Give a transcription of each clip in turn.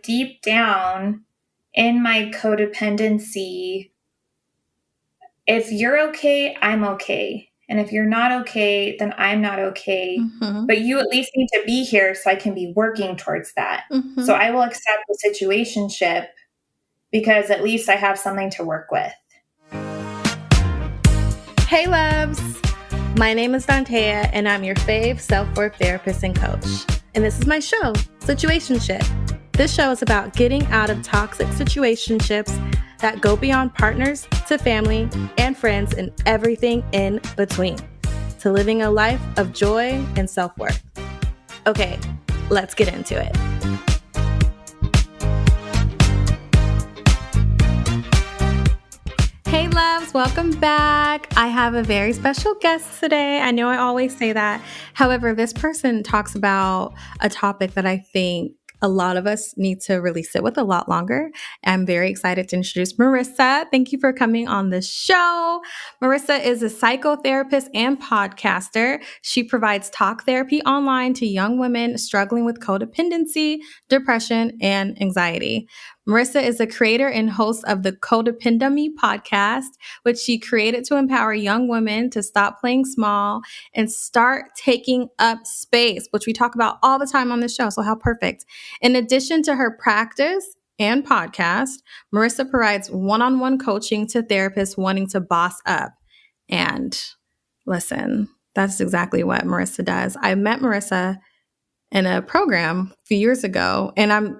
deep down in my codependency, if you're okay, I'm okay. And if you're not okay, then I'm not okay. Mm-hmm. But you at least need to be here so I can be working towards that. Mm-hmm. So I will accept the situationship because at least I have something to work with. Hey, loves. My name is Dantea, and I'm your fave self-worth therapist and coach. And this is my show, Situationship. This show is about getting out of toxic situationships that go beyond partners to family and friends and everything in between, to living a life of joy and self-worth. Okay, let's get into it. Hey loves, welcome back. I have a very special guest today. I know I always say that. However, this person talks about a topic that I think a lot of us need to really sit with a lot longer. I'm very excited to introduce Marissa. Thank you for coming on the show. Marissa is a psychotherapist and podcaster. She provides talk therapy online to young women struggling with codependency, depression, and anxiety. Marissa is a creator and host of the Codependummy podcast, which she created to empower young women to stop playing small and start taking up space, which we talk about all the time on the show. So how perfect. In addition to her practice and podcast, Marissa provides one-on-one coaching to therapists wanting to boss up. And listen, that's exactly what Marissa does. I met Marissa in a program a few years ago, and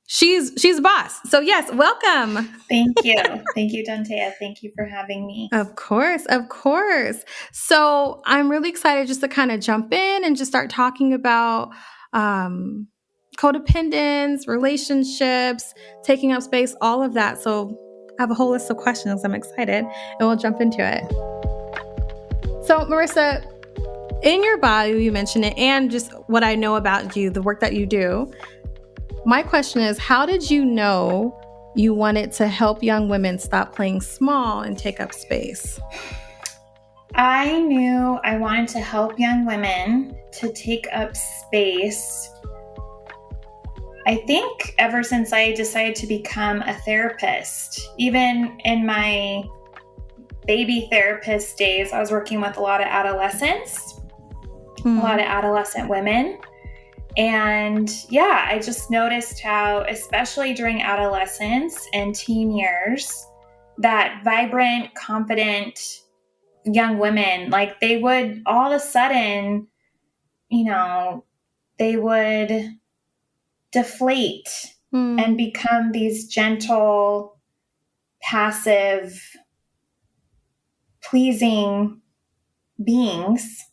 she's a boss. So yes, welcome. Thank you. Thank you, Dantea. Thank you for having me. Of course, of course. So I'm really excited just to kind of jump in and just start talking about codependence, relationships, taking up space, all of that. So I have a whole list of questions. I'm excited, and we'll jump into it. So Marissa, in your bio, you mentioned it, and just what I know about you, the work that you do. My question is, how did you know you wanted to help young women stop playing small and take up space? I knew I wanted to help young women to take up space. I think ever since I decided to become a therapist, even in my baby therapist days, I was working with a lot of adolescents, a lot of adolescent women. And yeah, I just noticed how, especially during adolescence and teen years, that vibrant, confident young women, like they would all of a sudden, they would deflate and become these gentle, passive, pleasing beings.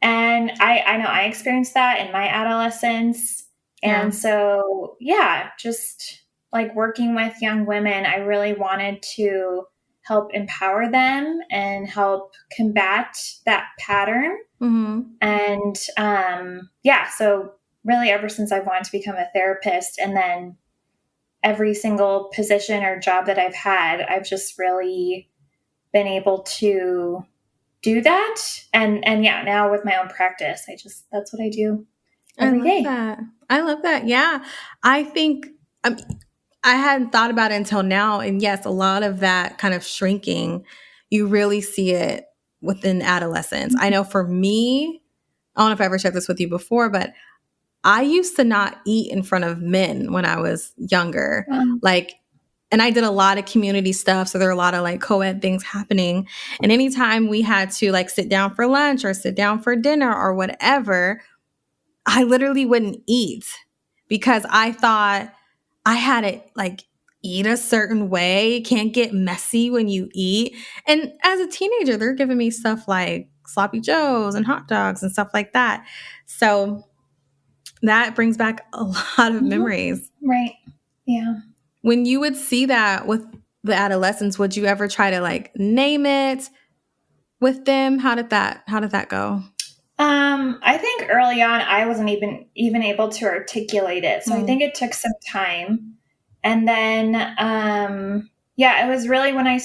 And I know I experienced that in my adolescence. And so, yeah, just like working with young women, I really wanted to help empower them and help combat that pattern. Mm-hmm. And so really ever since I've wanted to become a therapist, and then every single position or job that I've had, I've just really been able to do that. And yeah, now with my own practice, that's what I do every day. I love that. Yeah. I think I hadn't thought about it until now. And yes, a lot of that kind of shrinking, you really see it within adolescence. I know for me, I don't know if I ever shared this with you before, but I used to not eat in front of men when I was younger. And I did a lot of community stuff. So there are a lot of like co-ed things happening. And anytime we had to like sit down for lunch or sit down for dinner or whatever, I literally wouldn't eat because I thought I had to like eat a certain way. You can't get messy when you eat. And as a teenager, they're giving me stuff like sloppy joes and hot dogs and stuff like that. So that brings back a lot of memories. Right. Yeah. When you would see that with the adolescents, would you ever try to like name it with them? How did that go? I think early on I wasn't even able to articulate it. So I think it took some time. And then it was really when I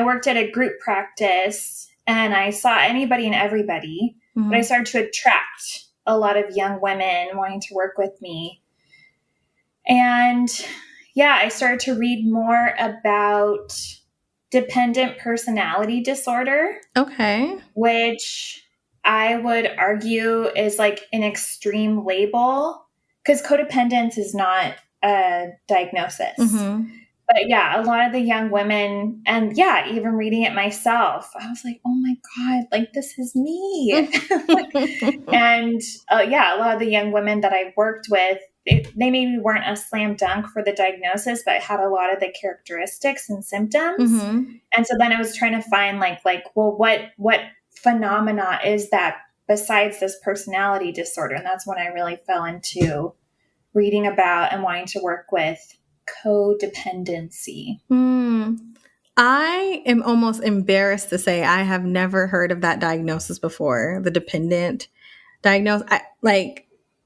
worked at a group practice and I saw anybody and everybody, but I started to attract a lot of young women wanting to work with me. And yeah, I started to read more about dependent personality disorder. Okay. Which I would argue is like an extreme label, because codependence is not a diagnosis. Mm-hmm. But yeah, a lot of the young women, and yeah, even reading it myself, I was like, oh my God, like this is me. And yeah, a lot of the young women that I worked with, they maybe weren't a slam dunk for the diagnosis, but had a lot of the characteristics and symptoms. Mm-hmm. And so then I was trying to find well, what phenomena is that besides this personality disorder? And that's when I really fell into reading about and wanting to work with codependency. I am almost embarrassed to say I have never heard of that diagnosis before. The dependent diagnosis.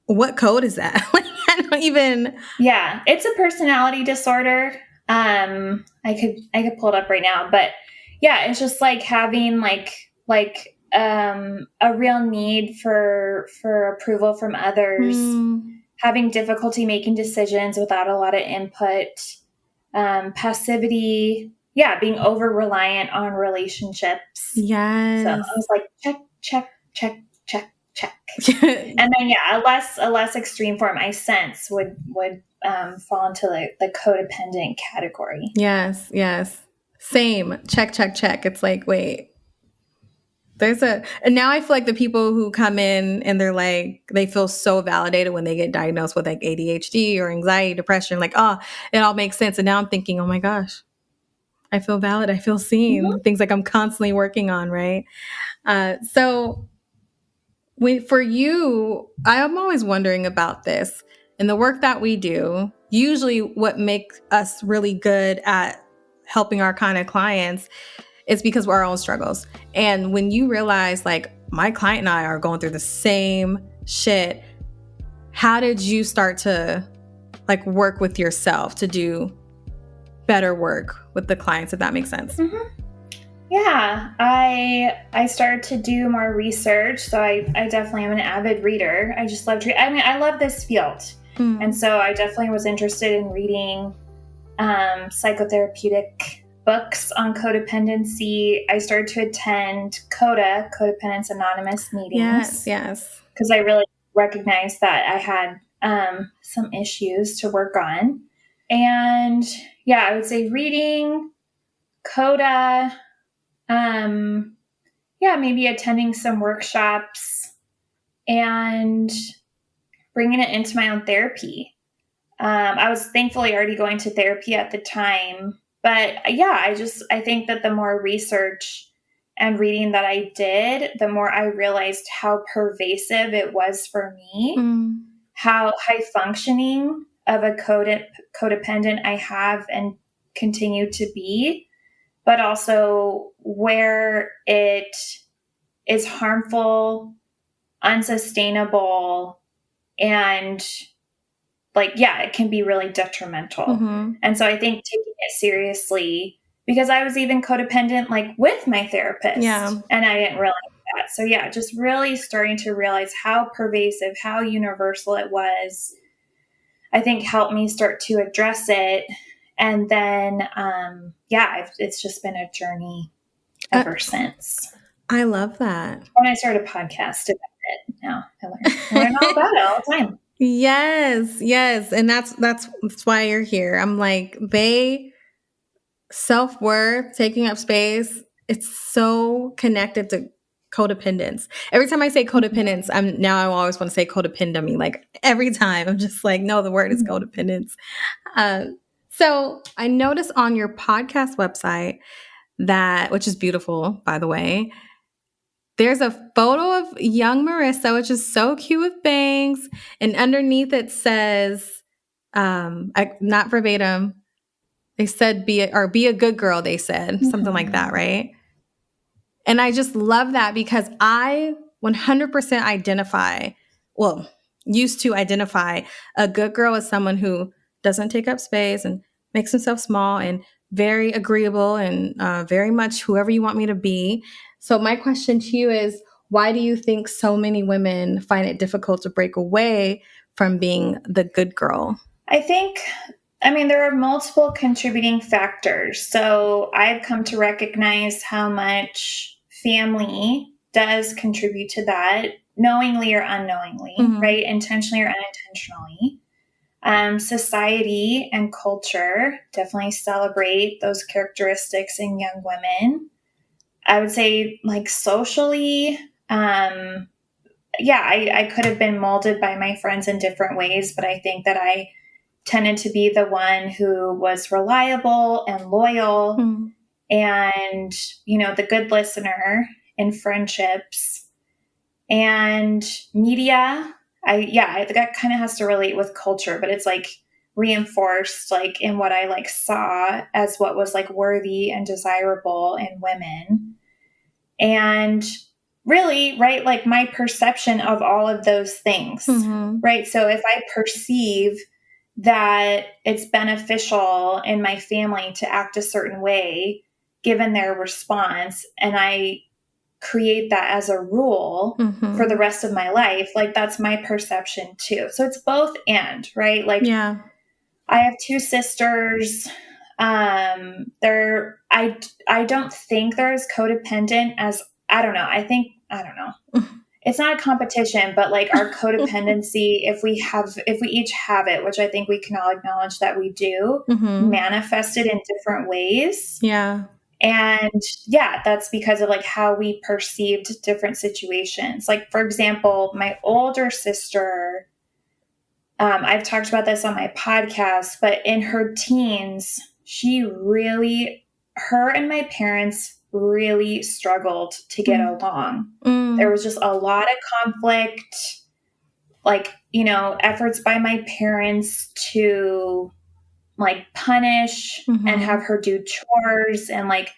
What code is that? I don't even. Yeah, it's a personality disorder. I could pull it up right now, but yeah, it's just like having a real need for approval from others, having difficulty making decisions without a lot of input, passivity, yeah, being over reliant on relationships. Yes. So I was like, check, check, check, check, check. And then yeah, a less extreme form, I sense would fall into the codependent category. Yes, yes. Same. Check, check, check. It's like, wait. And now I feel like the people who come in and they're like, they feel so validated when they get diagnosed with like ADHD or anxiety, depression, like, oh, it all makes sense. And now I'm thinking, oh my gosh, I feel valid. I feel seen. Mm-hmm. Things like I'm constantly working on, right? So for you, I'm always wondering about this. In the work that we do, usually what makes us really good at helping our kind of clients is because of our own struggles. And when you realize, like, my client and I are going through the same shit, how did you start to like work with yourself to do better work with the clients, if that makes sense? Mm-hmm. Yeah, I started to do more research. So I definitely am an avid reader. I just love to read. I mean, I love this field. And so I definitely was interested in reading psychotherapeutic books on codependency. I started to attend Codependence Anonymous meetings. Yes. Because I really recognized that I had some issues to work on. And yeah, I would say reading, Coda, yeah, maybe attending some workshops and bringing it into my own therapy. I was thankfully already going to therapy at the time, but yeah, I think that the more research and reading that I did, the more I realized how pervasive it was for me, how high functioning of a codependent I have and continue to be, but also where it is harmful, unsustainable, and it can be really detrimental. And so I think taking it seriously, because I was even codependent with my therapist, and I didn't realize that. So yeah, just really starting to realize how pervasive, how universal it was, I think helped me start to address it. And then, it's just been a journey ever since. I love that. When I started a podcast about it, now I learn all about it all the time. Yes. And that's why you're here. I'm like, self-worth, taking up space, it's so connected to codependence. Every time I say codependence, I always want to say codependummy. Like every time I'm just like, no, the word is codependence. So I noticed on your podcast website which is beautiful, by the way, there's a photo of young Marissa, which is so cute with bangs. And underneath it says, not verbatim, they said be a good girl, they said, something like that, right? And I just love that because I 100% used to identify a good girl as someone who doesn't take up space and makes himself small and very agreeable and very much whoever you want me to be. So my question to you is, why do you think so many women find it difficult to break away from being the good girl? I think, there are multiple contributing factors. So I've come to recognize how much family does contribute to that, knowingly or unknowingly, right? Intentionally or unintentionally. Society and culture definitely celebrate those characteristics in young women. I would say, like, socially, I could have been molded by my friends in different ways, but I think that I tended to be the one who was reliable and loyal and, the good listener in friendships. And media, I think that kind of has to relate with culture, but it's like reinforced like in what I like saw as what was like worthy and desirable in women. And really, right, like my perception of all of those things, right? So if I perceive that it's beneficial in my family to act a certain way, given their response, and I create that as a rule for the rest of my life, like that's my perception too. So it's both and, right? Like, I have two sisters. I don't think they're as codependent as, I don't know. It's not a competition, but like our codependency, if we each have it, which I think we can all acknowledge that we do, manifested in different ways. Yeah. And that's because of like how we perceived different situations. Like, for example, my older sister, I've talked about this on my podcast, but in her teens, her and my parents really struggled to get along. There was just a lot of conflict, like, efforts by my parents to like punish and have her do chores and like,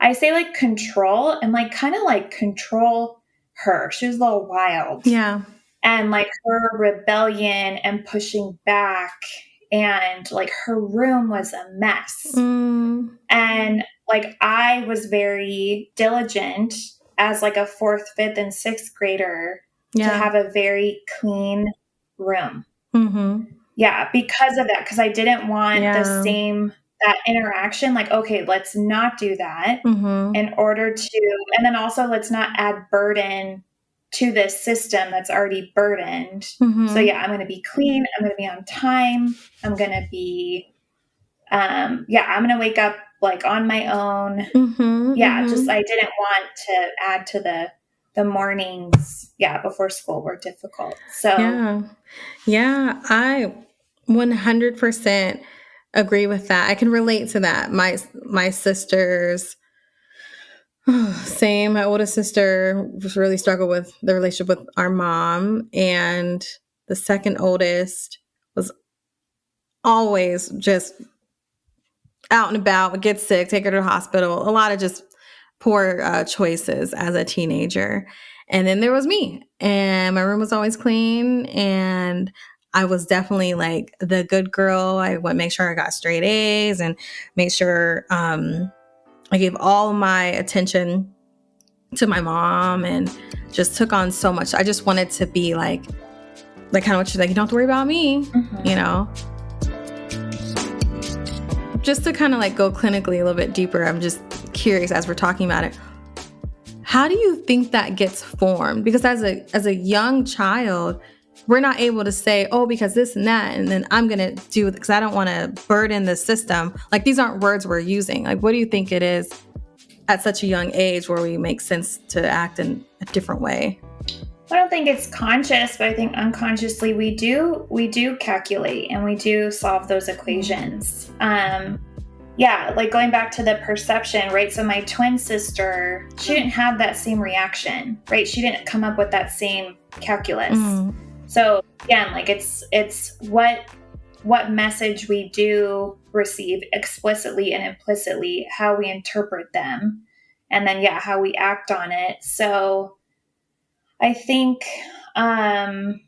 I say like control and like kind of like control her. She was a little wild. Yeah. And like her rebellion and pushing back and like her room was a mess. And like I was very diligent as like a 4th, 5th, and 6th grader to have a very clean room. Yeah, because of that, because I didn't want that interaction, like, okay, let's not do that in order to, and then also let's not add burden to this system that's already burdened. So I'm going to be clean. I'm going to be on time. I'm going to be, I'm going to wake up like on my own. Just, I didn't want to add to the mornings, before school were difficult. So I 100% agree with that. I can relate to that. My sisters, same. My oldest sister really struggled with the relationship with our mom, and the second oldest was always just out and about, would get sick, take her to the hospital. A lot of just poor choices as a teenager. And then there was me, and my room was always clean, and I was definitely like the good girl. I would make sure I got straight A's and make sure I gave all my attention to my mom and just took on so much. I just wanted to be like kind of what she's like, you don't have to worry about me, Just to kind of like go clinically a little bit deeper, I'm just curious as we're talking about it. How do you think that gets formed? Because as a young child, we're not able to say, oh, because this and that, and then I'm going to do it because I don't want to burden the system. Like, these aren't words we're using. Like, what do you think it is at such a young age where we make sense to act in a different way? I don't think it's conscious, but I think unconsciously we do calculate and we do solve those equations. Like going back to the perception, right? So my twin sister, she didn't have that same reaction, right? She didn't come up with that same calculus. So again, like it's what message we do receive explicitly and implicitly, how we interpret them, and then how we act on it. So I think, I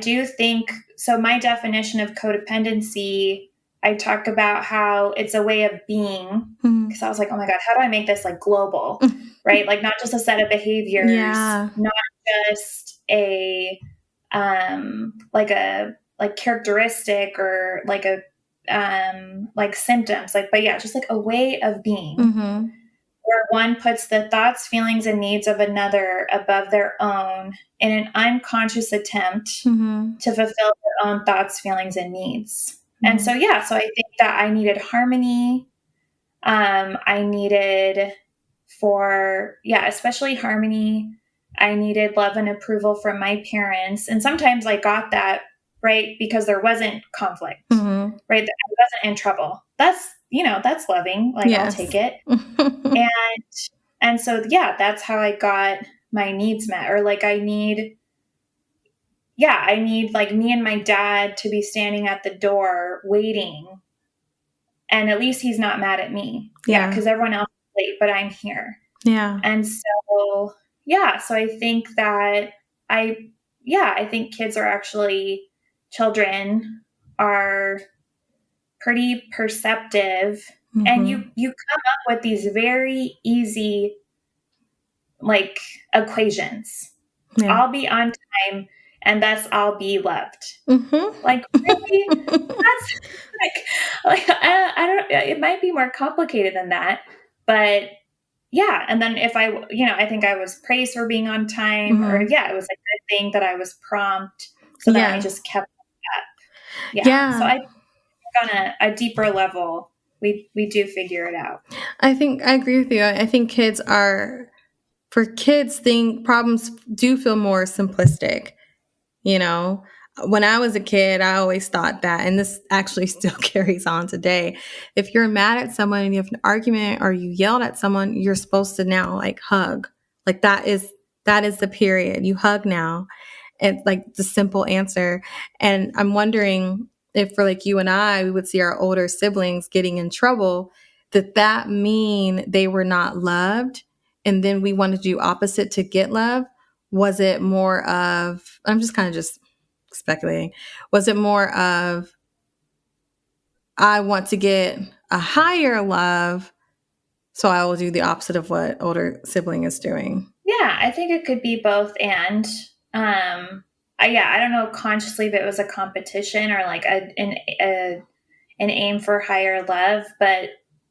do think, so my definition of codependency, I talk about how it's a way of being, because I was like, oh my God, how do I make this like global, right? Like not just a set of behaviors, not just a like characteristic or like a like symptoms, like, but yeah, just like a way of being where one puts the thoughts, feelings, and needs of another above their own in an unconscious attempt to fulfill their own thoughts, feelings, and needs. And so, yeah, so I think that I needed harmony. I needed especially harmony. I needed love and approval from my parents. And sometimes I got that, right, because there wasn't conflict, right? I wasn't in trouble. That's loving. Like, yes. I'll take it. And so, yeah, that's how I got my needs met. Or like I need like me and my dad to be standing at the door waiting. And at least he's not mad at me. Yeah. Because everyone else is late, but I'm here. Yeah. And so, yeah. So I think that I think children are pretty perceptive. And you come up with these very easy, like, equations. Yeah. I'll be on time, and thus I'll be loved. Like, really? That's like I don't. It might be more complicated than that, but yeah. And then if I think I was praised for being on time, or it was a good thing that I was prompt, so then I just kept up. Yeah. So I think on a deeper level, we do figure it out. I think I agree with you. I think problems do feel more simplistic. When I was a kid, I always thought that, and this actually still carries on today. If you're mad at someone and you have an argument or you yelled at someone, you're supposed to now like hug. Like that is the period. You hug now. And like the simple answer. And I'm wondering if for like you and I, we would see our older siblings getting in trouble, that mean they were not loved, and then we wanted to do opposite to get love? Was it more of, I'm just kind of just speculating, was it more of, I want to get a higher love, so I will do the opposite of what older sibling is doing? Yeah, I think it could be both. And I don't know consciously if it was a competition or like an aim for higher love, but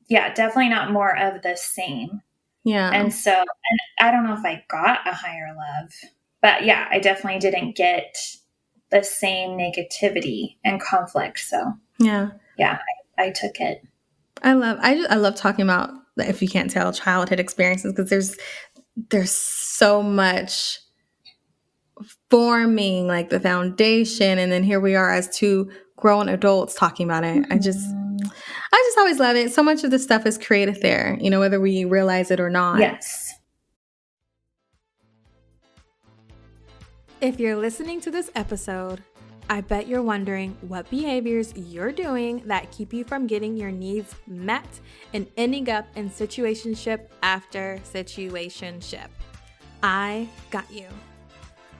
yeah, definitely not more of the same. Yeah. And so, and I don't know if I got a higher love, but yeah, I definitely didn't get the same negativity and conflict. So yeah, I took it. I love talking about, if you can't tell, childhood experiences, because there's so much forming like the foundation, and then here we are as two grown adults talking about it. I just always love it. So much of this stuff is created there, whether we realize it or not. Yes. If you're listening to this episode, I bet you're wondering what behaviors you're doing that keep you from getting your needs met and ending up in situationship after situationship. I got you.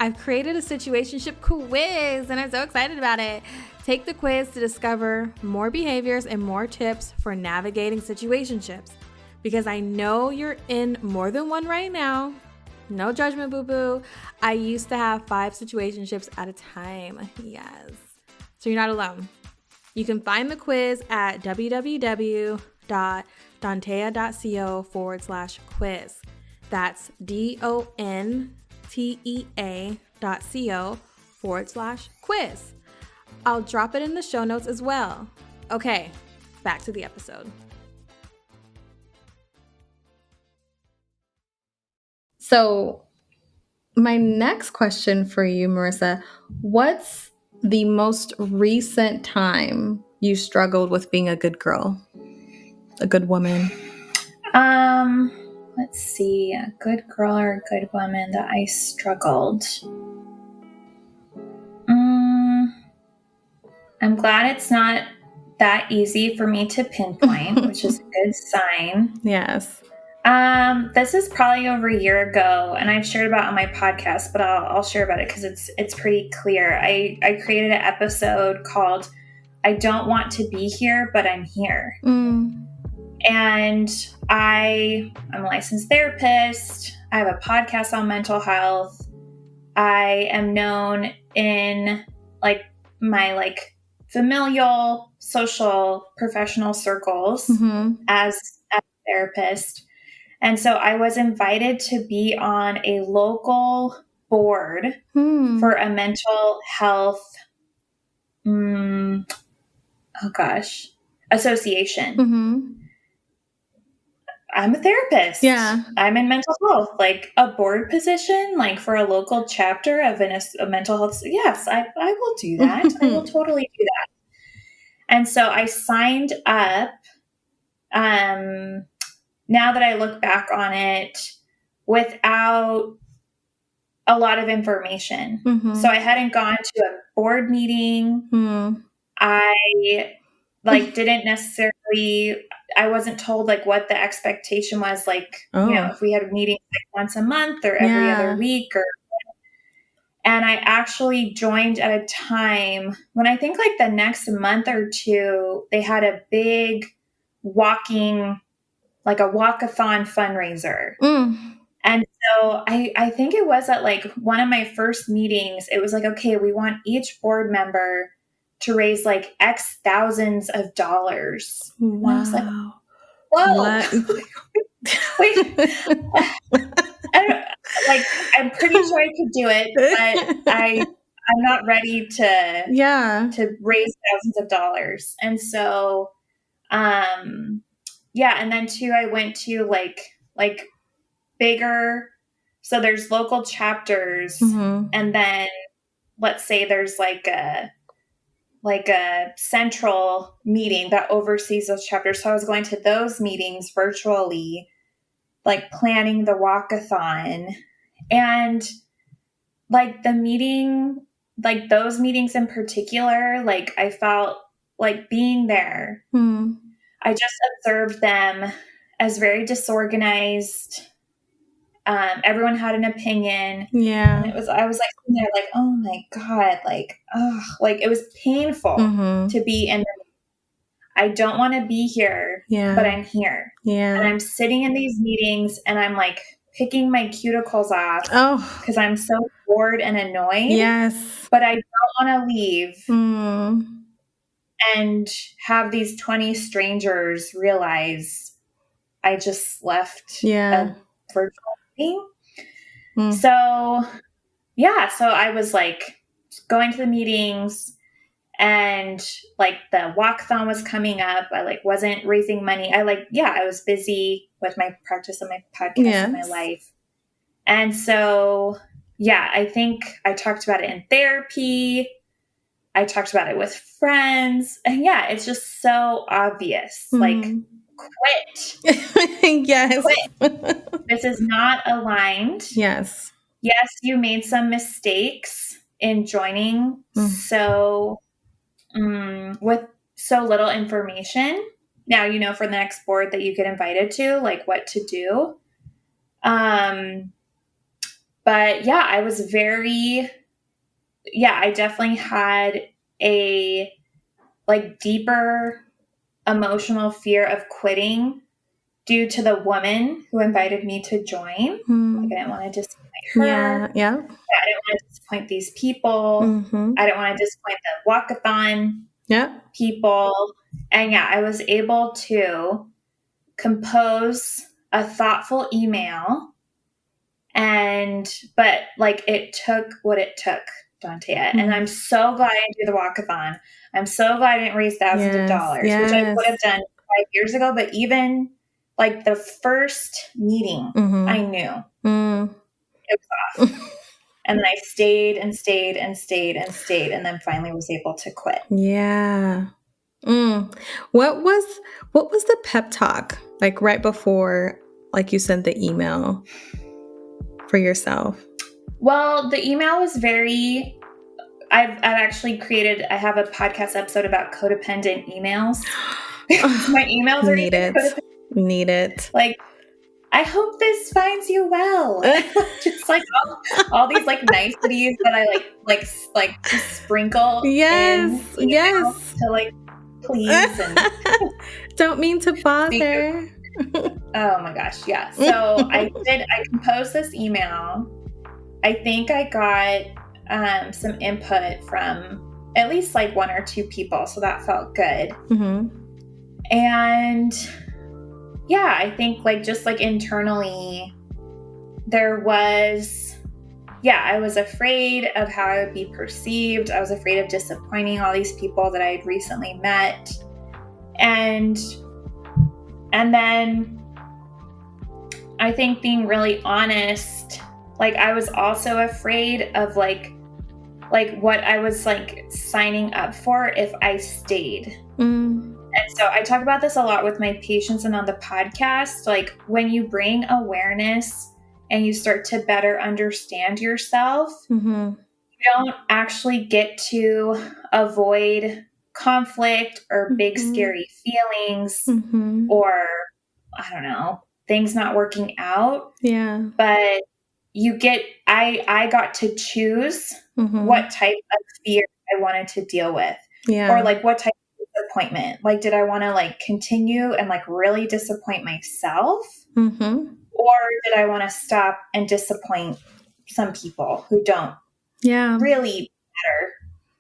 I've created a situationship quiz, and I'm so excited about it. Take the quiz to discover more behaviors and more tips for navigating situationships, because I know you're in more than one right now. No judgment, boo-boo. I used to have 5 situationships at a time. Yes. So you're not alone. You can find the quiz at www.dontea.co/quiz. That's dontea.co/quiz. I'll drop it in the show notes as well. Okay, back to the episode. So my next question for you, Marissa, what's the most recent time you struggled with being a good girl, a good woman? Let's see, a good girl or a good woman that I struggled. I'm glad it's not that easy for me to pinpoint, which is a good sign. Yes. This is probably over a year ago, and I've shared about it on my podcast, but I'll share about it because it's pretty clear. I created an episode called "I Don't Want to Be Here, But I'm Here," and I'm a licensed therapist. I have a podcast on mental health. I am known in like my like familial, social, professional circles as a therapist. And so I was invited to be on a local board for a mental health, association. I'm a therapist. Yeah. I'm in mental health, like a board position, like for a local chapter of a mental health. Yes, I will do that. I will totally do that. And so I signed up. Now that I look back on it, without a lot of information. So I hadn't gone to a board meeting. I didn't necessarily, I wasn't told like what the expectation was, like, if we had meetings like once a month or every other week and I actually joined at a time when I think like the next month or two, they had a big walkathon fundraiser. And so I think it was at like one of my first meetings, it was like, okay, we want each board member to raise like X thousands of dollars. Wow. And I was like, whoa. Wait. I'm pretty sure I could do it, but I'm not ready to raise thousands of dollars. And so, and then too, I went to like bigger, so there's local chapters, and then let's say there's like a central meeting that oversees those chapters. So I was going to those meetings virtually, like planning the walkathon, and like the meeting, like those meetings in particular, like I felt like being there, I just observed them as very disorganized. Everyone had an opinion. Yeah. And I was like sitting there like, oh my God, like it was painful to be in. I don't want to be here, but I'm here. Yeah. And I'm sitting in these meetings and I'm like picking my cuticles off because I'm so bored and annoyed. Yes. But I don't want to leave and have these 20 strangers realize I just left a virtual meeting. So I was like going to the meetings, and like the walkathon was coming up. I like wasn't raising money. I was busy with my practice of my podcast and my life. And so, I think I talked about it in therapy. I talked about it with friends, and it's just so obvious. Like, quit. Yes. Quit. This is not aligned. Yes. Yes, you made some mistakes in joining. So, with so little information. Now you know for the next board that you get invited to, like what to do. But I was very, I definitely had a like deeper emotional fear of quitting due to the woman who invited me to join. Like I didn't want to disappoint her. Yeah. I didn't want to disappoint these people. I didn't want to disappoint the walkathon people. And I was able to compose a thoughtful email. But like it took what it took, Dante. And I'm so glad I didn't do the walkathon. I'm so glad I didn't raise thousands of dollars, which I would have done 5 years ago. But even like the first meeting, I knew it was off. And then I stayed and stayed and stayed and stayed, and then finally was able to quit. Yeah. What was the pep talk like right before, like you sent the email for yourself? Well, the email was very. I've actually created. I have a podcast episode about codependent emails. My emails are Need it. Like, I hope this finds you well. Just like all these like niceties that I like just sprinkle. Yes. To like please and don't mean to bother. Oh my gosh, yeah. So I composed this email. I think I got some input from at least like 1 or 2 people. So that felt good. Mm-hmm. And yeah, I think like just like internally there was, I was afraid of how I would be perceived. I was afraid of disappointing all these people that I had recently met. And then I think being really honest, like I was also afraid of like what I was like signing up for if I stayed. And so I talk about this a lot with my patients and on the podcast. Like when you bring awareness and you start to better understand yourself, you don't actually get to avoid conflict or big scary feelings or I don't know, things not working out. Yeah. But you get, I got to choose what type of fear I wanted to deal with. Yeah. Or like what type of disappointment. Like, did I want to like continue and like really disappoint myself? Or did I want to stop and disappoint some people who don't really matter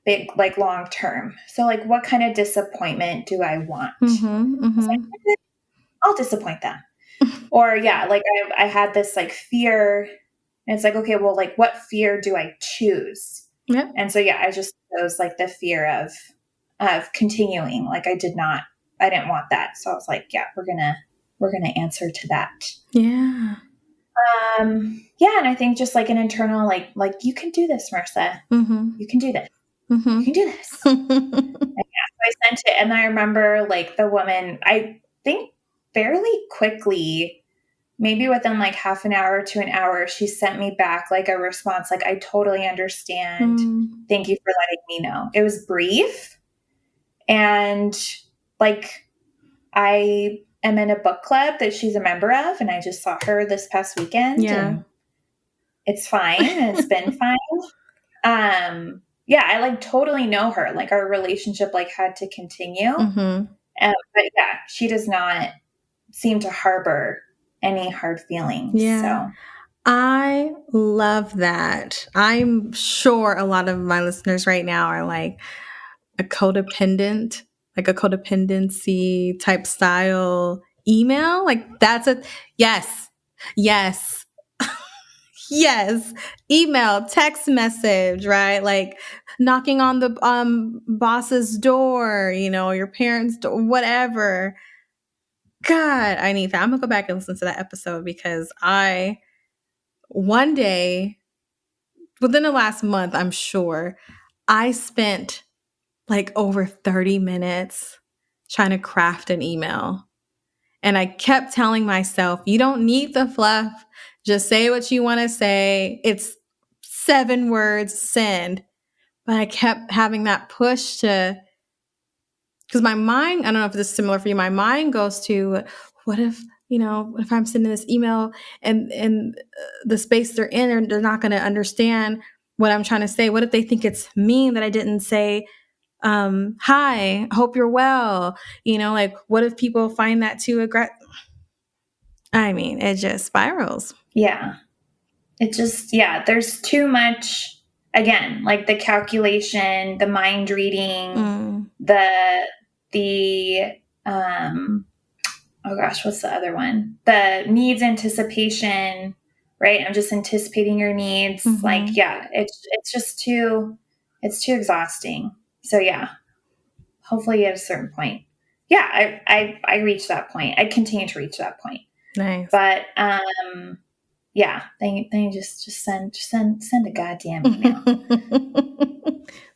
big, like long term? So like what kind of disappointment do I want? So I'll disappoint them. Or like I had this like fear and it's like, okay, well, like what fear do I choose? And so, I just chose like the fear of continuing. Like I didn't want that. So I was like, we're going to answer to that. Yeah. And I think just like an internal, like you can do this, Marissa. You can do this. You can do this. And so I sent it. And I remember like the woman, I think fairly quickly, maybe within like half an hour to an hour, she sent me back like a response. Like, I totally understand. Thank you for letting me know. It was brief. And like, I am in a book club that she's a member of. And I just saw her this past weekend. And it's fine. And it's been fine. I like totally know her. Like our relationship like had to continue. But she does not seem to harbor any hard feelings. So I love that. I'm sure a lot of my listeners right now are like a codependent, like a codependency type style email. Like that's yes. Yes. Email, text message, right? Like knocking on the boss's door, your parents' door, whatever. God, I need that. I'm gonna go back and listen to that episode because one day, within the last month, I'm sure, I spent like over 30 minutes trying to craft an email. And I kept telling myself, you don't need the fluff. Just say what you want to say. It's 7 words, send. But I kept having that push because my mind, I don't know if this is similar for you, my mind goes to, what if I'm sending this email and the space they're in, they're not going to understand what I'm trying to say. What if they think it's mean that I didn't say, hi, hope you're well. Like what if people find that too aggressive? I mean, it just spirals. Yeah. It just, there's too much, again, like the calculation, the mind reading, oh gosh, what's the other one? The needs anticipation, right? I'm just anticipating your needs. Like, it's just it's too exhausting. So hopefully at a certain point. I reached that point. I continue to reach that point. Nice. But, then you just send a goddamn email.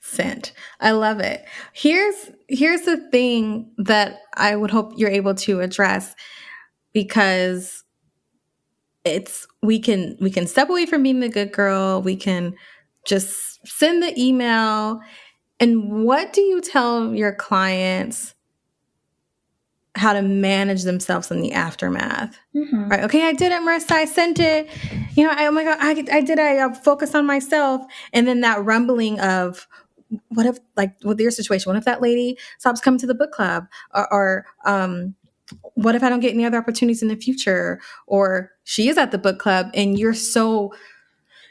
Sent. I love it. Here's the thing that I would hope you're able to address, because we can step away from being the good girl. We can just send the email. And what do you tell your clients how to manage themselves in the aftermath? Right? Okay, I did it, Marissa. I sent it. Oh my God, I did. I focused on myself. And then that rumbling of, what if, like with your situation, what if that lady stops coming to the book club? Or what if I don't get any other opportunities in the future? Or she is at the book club and you're so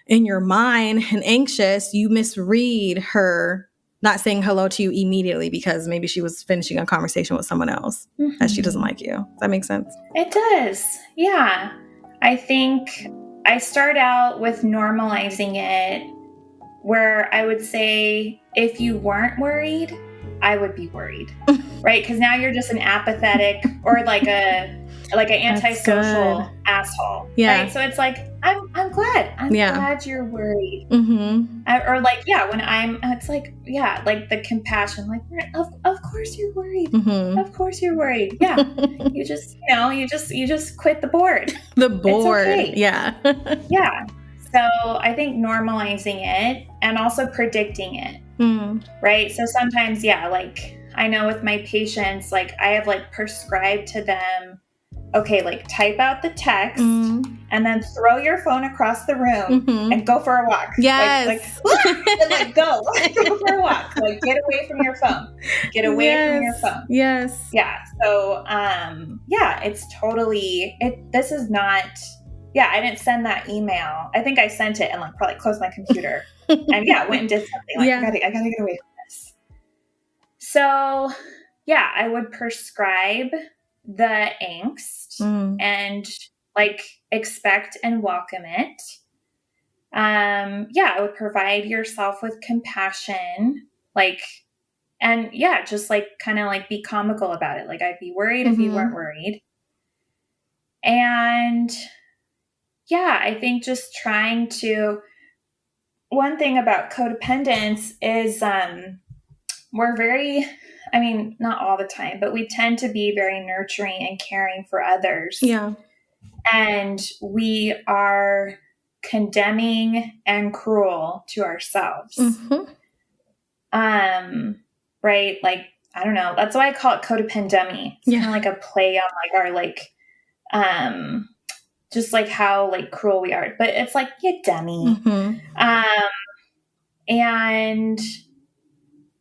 in your mind and anxious, you misread her not saying hello to you immediately because maybe she was finishing a conversation with someone else that she doesn't like you. Does that make sense? It does. Yeah. I think I start out with normalizing it, where I would say, if you weren't worried, I would be worried, right? Because now you're just an apathetic or like an antisocial asshole, right? So it's like, I'm glad. I'm glad you're worried. Mm-hmm. It's like, like the compassion, like, of course you're worried. Mm-hmm. Of course you're worried. Yeah. you just quit the board. The board. It's okay. Yeah. Yeah. So I think normalizing it and also predicting it, right? So sometimes, like I know with my patients, like I have like prescribed to them, okay, like type out the text and then throw your phone across the room and go for a walk. Yes. Go for a walk. Like get away from your phone. Get away from your phone. Yes. Yeah. So, it's totally, this is not, I didn't send that email. I think I sent it and like probably closed my computer and went and did something. Like, I gotta get away from this. So I would prescribe the angst and like expect and welcome it. I would provide yourself with compassion, like, and just like kind of like be comical about it. Like I'd be worried if you weren't worried. And I think just trying to, one thing about codependence is we're very, not all the time, but we tend to be very nurturing and caring for others. Yeah. And we are condemning and cruel to ourselves. Right? Like, I don't know. That's why I call it Codependummy. It's kind of like a play on like our like, just like how like cruel we are, but it's like, you dummy. And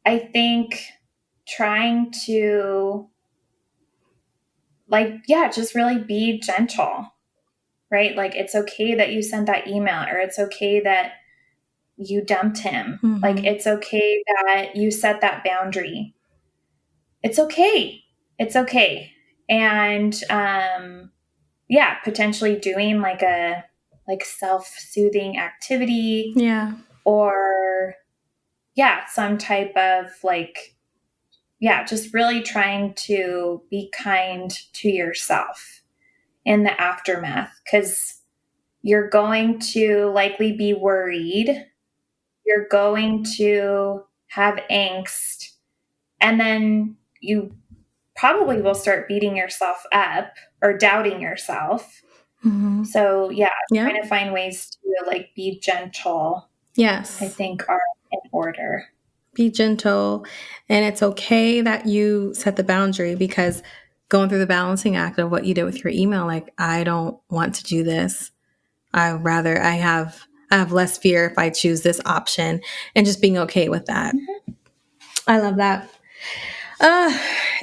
I think trying to like, just really be gentle, right? Like it's okay that you sent that email, or it's okay that you dumped him. Like it's okay that you set that boundary. It's okay. It's okay. And, potentially doing like a self-soothing activity. Yeah. Or some type of like, just really trying to be kind to yourself in the aftermath, because you're going to likely be worried. You're going to have angst, and then you probably will start beating yourself up or doubting yourself. So trying to find ways to like be gentle. Yes. I think are in order. Be gentle. And it's okay that you set the boundary, because going through the balancing act of what you did with your email, like, I don't want to do this. I have less fear if I choose this option, and just being okay with that. I love that.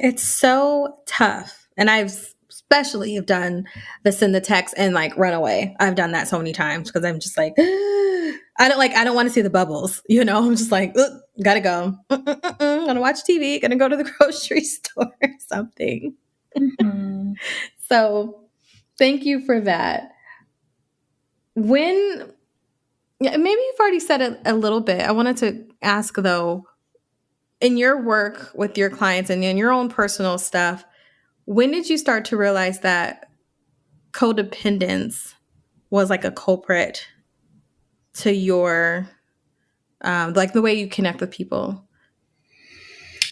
It's so tough. And I've especially have done the send the text and like run away. I've done that so many times because I'm just like, I don't want to see the bubbles. I'm just like, gotta go. Gonna watch TV, gonna go to the grocery store or something. So thank you for that. Maybe you've already said it a little bit. I wanted to ask though, in your work with your clients and in your own personal stuff, when did you start to realize that codependence was like a culprit to your, like the way you connect with people,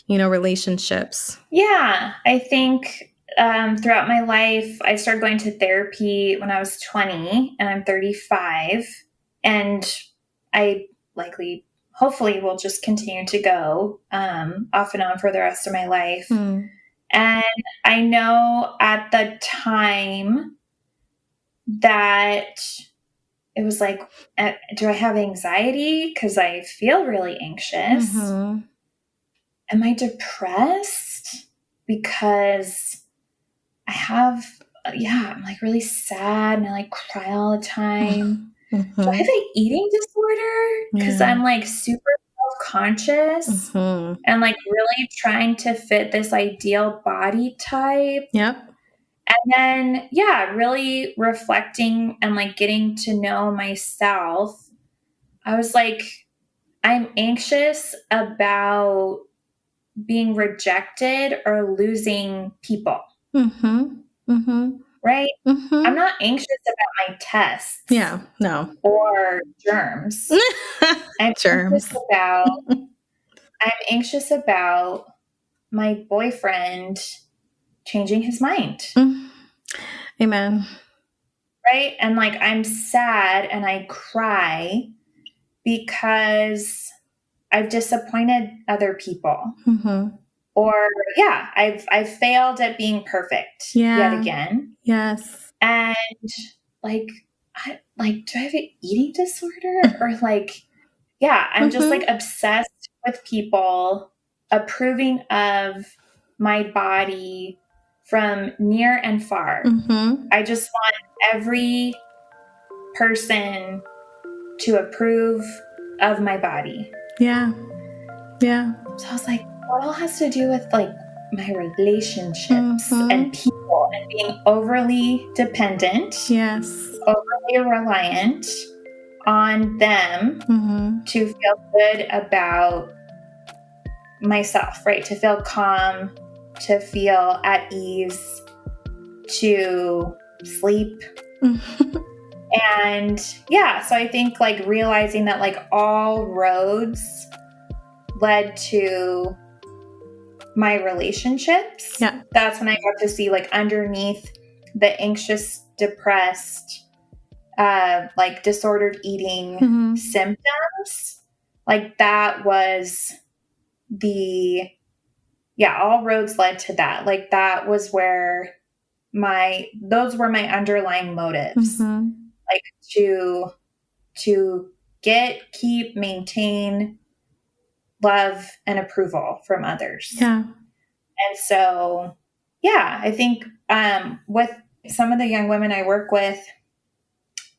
relationships? Yeah, I think throughout my life, I started going to therapy when I was 20 and I'm 35. And I hopefully will just continue to go off and on for the rest of my life. And I know at the time that it was like, do I have anxiety? Because I feel really anxious. Am I depressed? Because I have, I'm like really sad and I like cry all the time. Do I have an eating disorder? Because I'm like super self-conscious Mm-hmm. and like really trying to fit this ideal body type. Yep. And then, yeah, really reflecting and like getting to know myself. I was like, I'm anxious about being rejected or losing people. Mm-hmm. Mm-hmm. Right? Mm-hmm. I'm not anxious about my tests. Yeah. No. Or germs. I'm Germs. anxious about my boyfriend changing his mind. Amen. Right? And like I'm sad and I cry because I've disappointed other people. Mm-hmm. Or yeah, I've failed at being perfect yet again. Yes. And like do I have an eating disorder? Or like, yeah, I'm just like obsessed with people approving of my body from near and far. I just want every person to approve of my body. Yeah. Yeah. So I was like, what all has to do with like my relationships and people and being overly dependent, yes, overly reliant on them to feel good about myself, right? To feel calm, to feel at ease, to sleep. And yeah, so I think like realizing that like all roads led to my relationships. Yeah. That's when I got to see like underneath the anxious, depressed, like disordered eating symptoms. Like that was all roads led to that. Like that was where those were my underlying motives. Like to keep, maintain love and approval from others. Yeah. And so, yeah, I think with some of the young women I work with,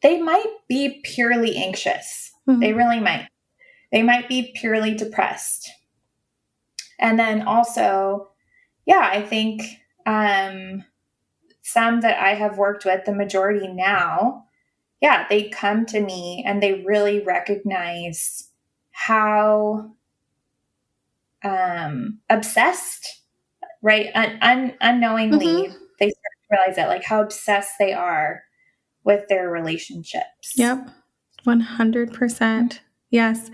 they might be purely anxious. They really might. They might be purely depressed. And then also, yeah, I think some that I have worked with, the majority now, yeah, they come to me and they really recognize how obsessed, right? Unknowingly, they start to realize that, like how obsessed they are with their relationships. Yep. 100%. Yes.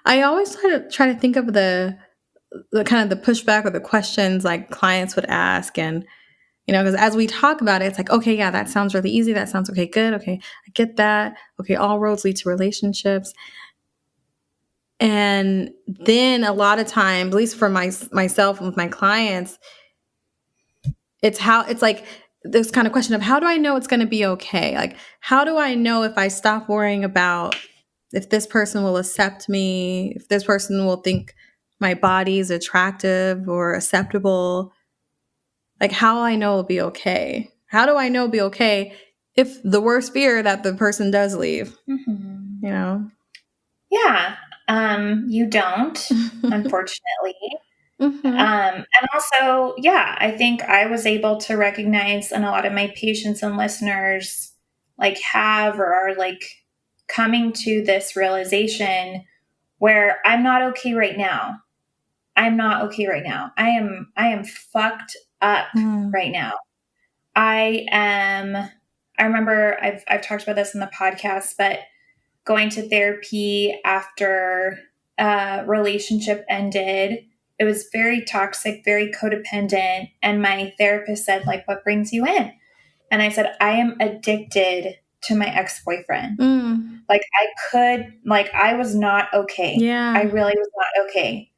I always try to think of the kind of the pushback or the questions like clients would ask. And, because as we talk about it, it's like, okay, yeah, that sounds really easy. That sounds okay. Good. Okay. I get that. Okay. All roads lead to relationships. And then a lot of times, at least for myself and with my clients, it's like this kind of question of how do I know it's going to be okay? Like, how do I know if I stop worrying about if this person will accept me, if this person will think my body is attractive or acceptable? Like, how I know it'll be okay? How do I know it'll be okay if the worst fear that the person does leave? Yeah. You don't, unfortunately. And also, yeah, I think I was able to recognize, and a lot of my patients and listeners like have or are like coming to this realization where I'm not okay right now. I'm not okay right now. I am fucked up right now. I remember I've talked about this in the podcast, but going to therapy after a relationship ended, it was very toxic, very codependent. And my therapist said, like, what brings you in? And I said, I am addicted to my ex-boyfriend. Like I was not okay. Yeah. I really was not okay.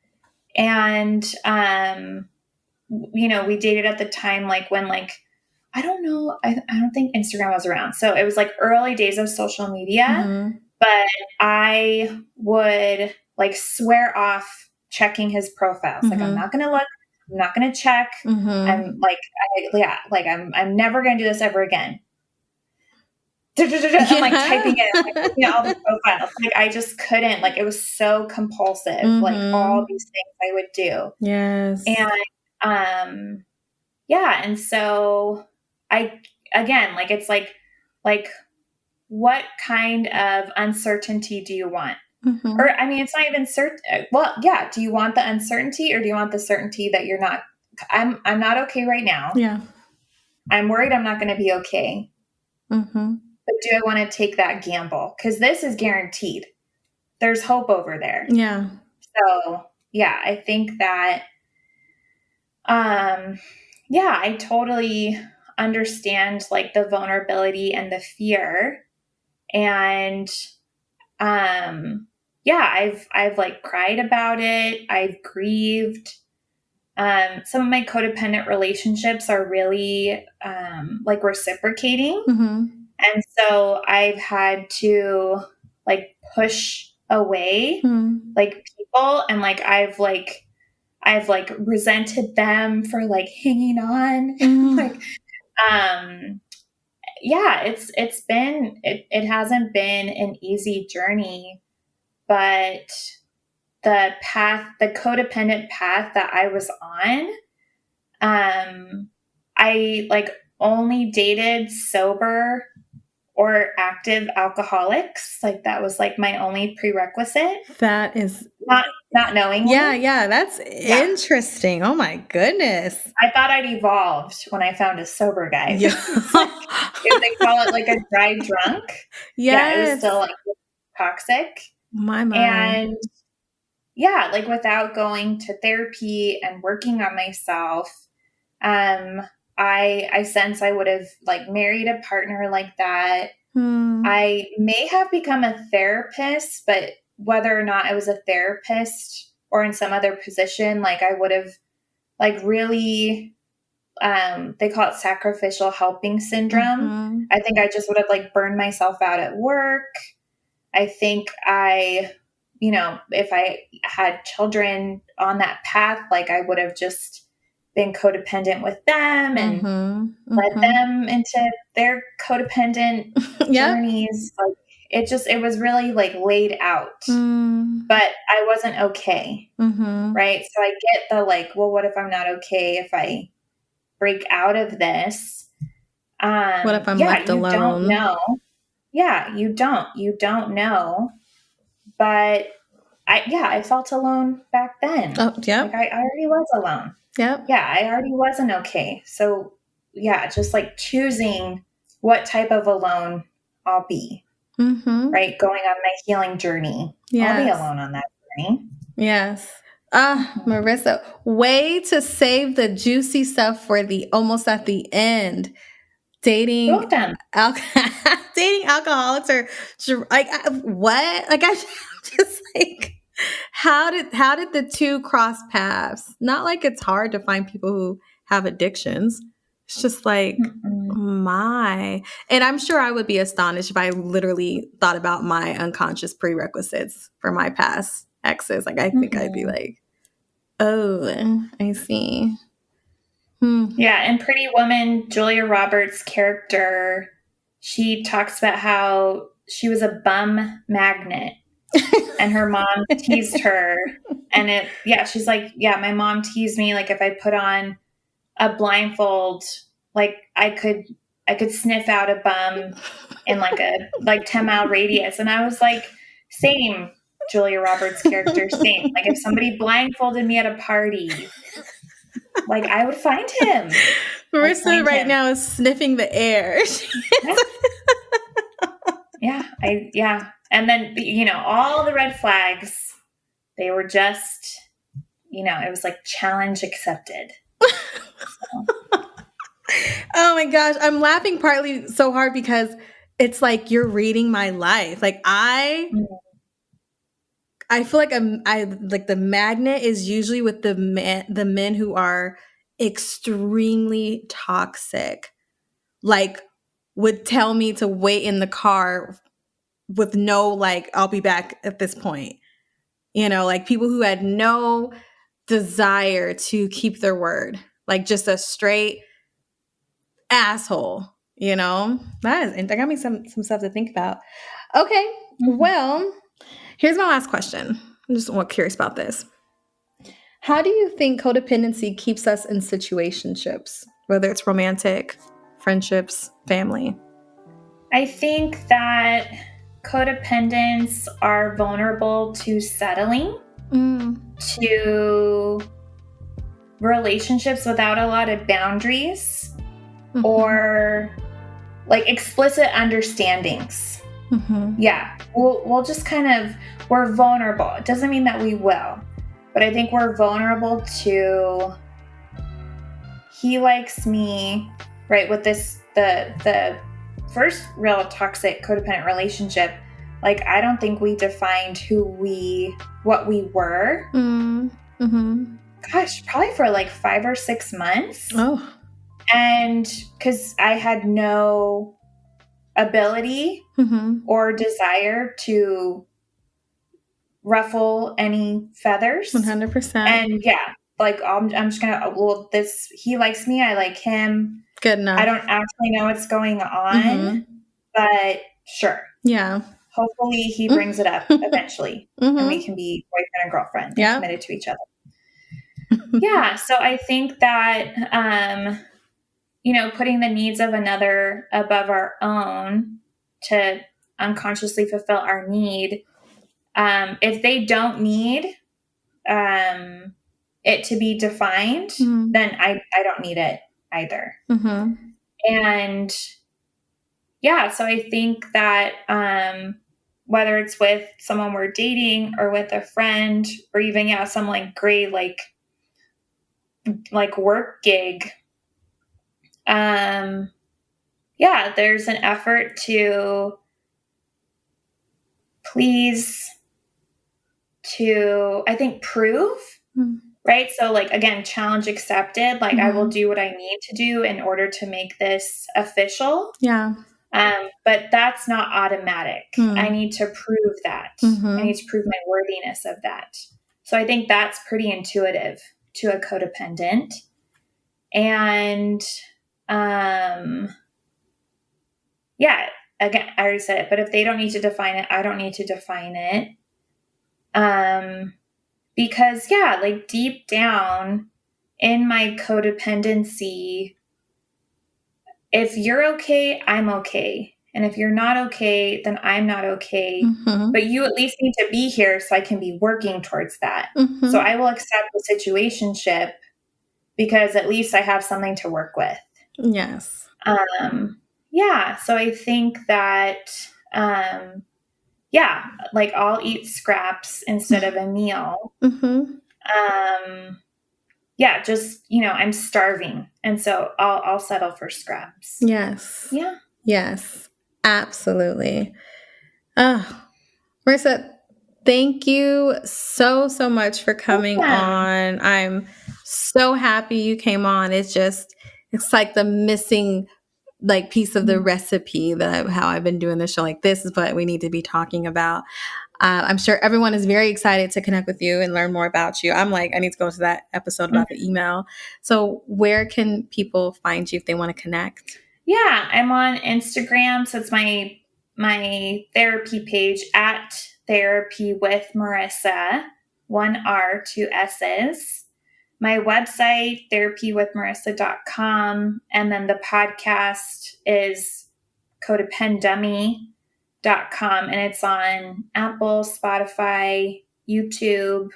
And, we dated at the time, like when, like, I don't know, I don't think Instagram was around. So it was like early days of social media, but I would like swear off checking his profiles. Like, I'm not going to look, I'm not going to check. I'm like, I'm never going to do this ever again. I'm like typing it, I'm like looking at all the profiles. Like I just couldn't, like it was so compulsive, like all these things I would do. Yes. And yeah, and so again, like it's like what kind of uncertainty do you want? Or I mean, it's not even certain. Well, yeah, do you want the uncertainty or do you want the certainty that you're not? I'm not okay right now. Yeah. I'm worried I'm not going to be okay. But do I want to take that gamble? Because this is guaranteed. There's hope over there. Yeah. So yeah, I think that, yeah, I totally understand like the vulnerability and the fear. And, yeah, I've like cried about it. I've grieved. Some of my codependent relationships are really, like reciprocating. And so I've had to like push away like people, and like I've resented them for like hanging on. Like, yeah, it hasn't been an easy journey, but the codependent path that I was on, I like only dated sober or active alcoholics. Like that was like my only prerequisite. That is not knowingly. Yeah, that's interesting. Oh my goodness. I thought I'd evolved when I found a sober guy. Yeah. They call it like a dry drunk. Yes. Yeah, it was still like toxic. My mind. And yeah, like without going to therapy and working on myself, I sense I would have like married a partner like that. I may have become a therapist, but whether or not I was a therapist or in some other position, like I would have like really, they call it sacrificial helping syndrome. I think I just would have like burned myself out at work. I think if I had children on that path, like I would have just been codependent with them and led them into their codependent journeys. Like it was really like laid out, but I wasn't okay. Right. So I get the like, well, what if I'm not okay if I break out of this? What if I'm left alone? Don't know. Yeah, you don't know. But I felt alone back then. Oh, yeah. Like I already was alone. Yep. Yeah, I already wasn't okay. So yeah, just like choosing what type of alone I'll be. Right? Going on my healing journey. Yes. I'll be alone on that journey. Yes. Marissa, way to save the juicy stuff for the almost at the end. Dating alcoholics or like what? Like I'm just like, how did the two cross paths? Not like it's hard to find people who have addictions. It's just like and I'm sure I would be astonished if I literally thought about my unconscious prerequisites for my past exes. Like I think I'd be like, oh, I see. Yeah, in Pretty Woman, Julia Roberts' character, she talks about how she was a bum magnet and her mom teased her. And she's like, yeah, my mom teased me. Like if I put on a blindfold, like I could sniff out a bum in like a 10-mile radius. And I was like, same, Julia Roberts' character, same. Like if somebody blindfolded me at a party, like I would find him. Marissa right now is sniffing the air. Yeah. And then, all the red flags, they were just, it was like challenge accepted. Oh my gosh. I'm laughing partly so hard because it's like you're reading my life. Like I feel like I like the magnet is usually with the men who are extremely toxic. Like would tell me to wait in the car with no like I'll be back at this point. Like people who had no desire to keep their word. Like just a straight asshole, that got me some stuff to think about. Okay, Mhm. well, here's my last question. I'm just curious about this. How do you think codependency keeps us in situationships, whether it's romantic, friendships, family? I think that codependents are vulnerable to settling, to relationships without a lot of boundaries, or like explicit understandings. Yeah, we'll just we're vulnerable. It doesn't mean that we will, but I think we're vulnerable to, he likes me, right? With the first real toxic codependent relationship, like I don't think we defined what we were. Gosh, probably for like 5 or 6 months. Oh. And because I had no ability or desire to ruffle any feathers. 100%. And yeah, like I'm just gonna, he likes me, I like him. Good enough. I don't actually know what's going on, but sure. Yeah. Hopefully he brings it up eventually and we can be boyfriend and girlfriend and committed to each other. Yeah. So I think that, putting the needs of another above our own to unconsciously fulfill our need. If they don't need it to be defined, then I don't need it either. And yeah, so I think that whether it's with someone we're dating or with a friend or even, some like great like work gig, there's an effort to please, to, I think, prove, right? So like, again, challenge accepted. Like I will do what I need to do in order to make this official. Yeah. But that's not automatic. I need to prove that. I need to prove my worthiness of that. So I think that's pretty intuitive to a codependent. And again, I already said it, but if they don't need to define it, I don't need to define it. Because like deep down in my codependency, if you're okay, I'm okay. And if you're not okay, then I'm not okay. But you at least need to be here so I can be working towards that. So I will accept the situationship because at least I have something to work with. Yes. So I think that, like I'll eat scraps instead of a meal. Just, I'm starving. And so I'll settle for scraps. Yes. Yeah. Yes, absolutely. Marissa, thank you so much for coming on. I'm so happy you came on. It's like the missing piece of the recipe how I've been doing this show. Like, this is what we need to be talking about. I'm sure everyone is very excited to connect with you and learn more about you. I'm like, I need to go to that episode about the email. So where can people find you if they want to connect? Yeah, I'm on Instagram. So it's my therapy page at Therapy with Marissa, 1 R, 2 S's. My website, therapywithmarissa.com. And then the podcast is Codependummy.com. And it's on Apple, Spotify, YouTube.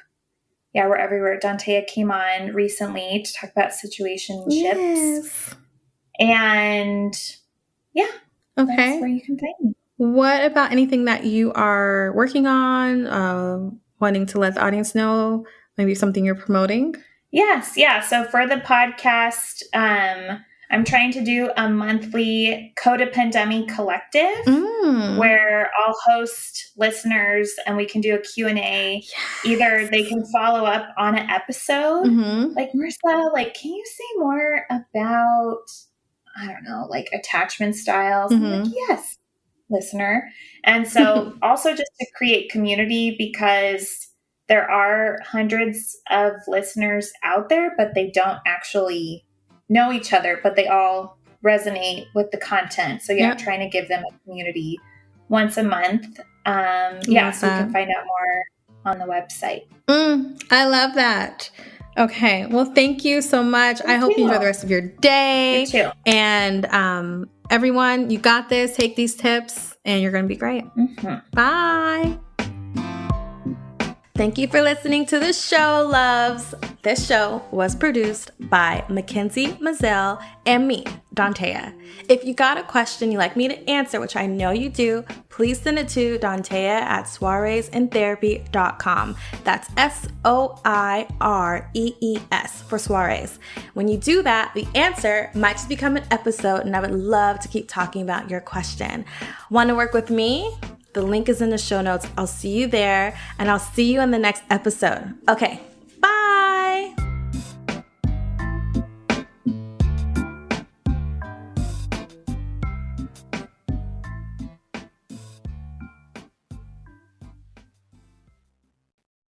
Yeah, we're everywhere. Dantea came on recently to talk about situationships. Yes. And that's where you can find me. What about anything that you are working on, wanting to let the audience know, maybe something you're promoting? Yes. Yeah. So for the podcast, I'm trying to do a monthly Codependummy collective where I'll host listeners and we can do a Q&A. Yes. Either they can follow up on an episode, like, Marissa, like, can you say more about, I don't know, like attachment styles? I'm like, yes, listener. And so also just to create community, because there are hundreds of listeners out there, but they don't actually know each other, but they all resonate with the content. So yeah, trying to give them a community once a month. So you can find out more on the website. I love that. Okay. Well, thank you so much. I hope you enjoy the rest of your day. You too. And everyone, you got this. Take these tips and you're going to be great. Bye. Thank you for listening to the show, loves. This show was produced by Mackenzie Mazzell and me, Dantea. If you got a question you'd like me to answer, which I know you do, please send it to dantea@soireesintherapy.com. That's SOIREES for soirees. When you do that, the answer might just become an episode, and I would love to keep talking about your question. Want to work with me? The link is in the show notes. I'll see you there, and I'll see you in the next episode. Okay,